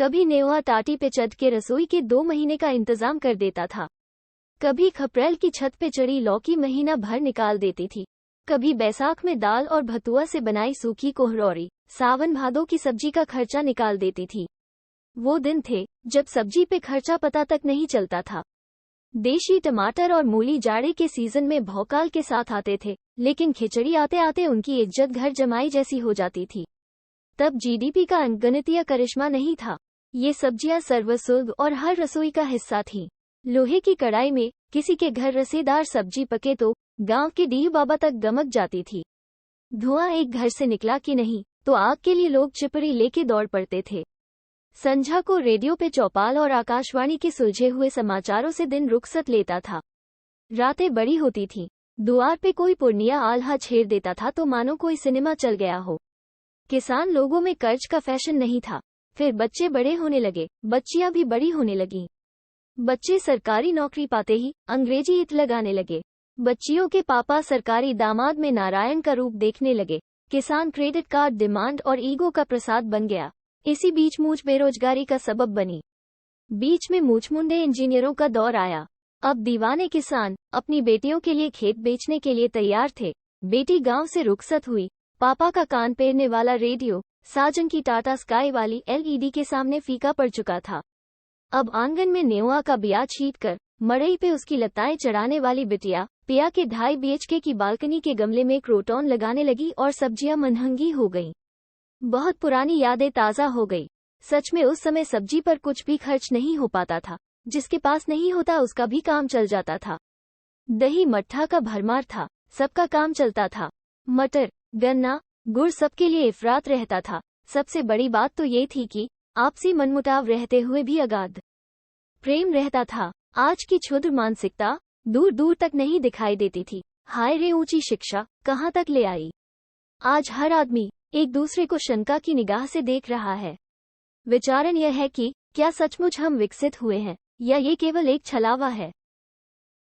कभी नेवा टाटी पे चढ़ के रसोई के 2 महीने का इंतजाम कर देता था। कभी खपरेल की छत पे चढ़ी लौकी महीना भर निकाल देती थी। कभी बैसाख में दाल और भतुआ से बनाई सूखी कोहरौरी सावन भादों की सब्जी का खर्चा निकाल देती थी। वो दिन थे जब सब्जी पे खर्चा पता तक नहीं चलता था। देशी टमाटर और मूली जाड़े के सीजन में भौकाल के साथ आते थे, लेकिन खिचड़ी आते आते उनकी इज्जत घर जमाई जैसी हो जाती थी। तब जीडीपी का अनगिनतीय करिश्मा नहीं था। ये सब्जियां सर्वसुलभ और हर रसोई का हिस्सा थीं। लोहे की कढ़ाई में किसी के घर रसेदार सब्जी पके तो गांव के डीह बाबा तक गमक जाती थी। धुआं एक घर से निकला कि नहीं तो आग के लिए लोग चिपरी लेके दौड़ पड़ते थे। संझा को रेडियो पे चौपाल और आकाशवाणी के सुलझे हुए समाचारों से दिन रुखसत लेता था। रातें बड़ी होती थीं। दुआर पे कोई पुरनिया आल्हा छेड़ देता था तो मानो कोई सिनेमा चल गया हो। किसान लोगों में कर्ज का फैशन नहीं था। फिर बच्चे बड़े होने लगे, बच्चियां भी बड़ी होने लगीं। बच्चे सरकारी नौकरी पाते ही अंग्रेजी इत लगाने लगे। बच्चियों के पापा सरकारी दामाद में नारायण का रूप देखने लगे। किसान क्रेडिट कार्ड डिमांड और ईगो का प्रसाद बन गया। इसी बीच मूछ बेरोजगारी का सबब बनी। बीच में मूछमुंडे इंजीनियरों का दौर आया। अब दीवाने किसान अपनी बेटियों के लिए खेत बेचने के लिए तैयार थे। बेटी गांव से रुखसत हुई। पापा का कान पेरने वाला रेडियो साजन की टाटा स्काई वाली एलईडी के सामने फीका पड़ चुका था। अब आंगन में नेवा का बिया छीट कर मड़ई पे उसकी लताएं चढ़ाने वाली बिटिया पिया के 2.5 BHK की बालकनी के गमले में क्रोटॉन लगाने लगी और सब्जियां मनहंगी हो गईं। बहुत पुरानी यादें ताज़ा हो गई। सच में उस समय सब्जी पर कुछ भी खर्च नहीं हो पाता था। जिसके पास नहीं होता उसका भी काम चल जाता था। दही मट्ठा का भरमार था, सबका काम चलता था। मटर, गन्ना, गुड़ सबके लिए इफरात रहता था। सबसे बड़ी बात तो ये थी कि आपसी मनमुटाव रहते हुए भी अगाध प्रेम रहता था। आज की क्षुद्र मानसिकता दूर दूर तक नहीं दिखाई देती थी। हाय रे ऊंची शिक्षा कहाँ तक ले आई। आज हर आदमी एक दूसरे को शंका की निगाह से देख रहा है। विचारण यह है कि क्या सचमुच हम विकसित हुए हैं या ये केवल एक छलावा है।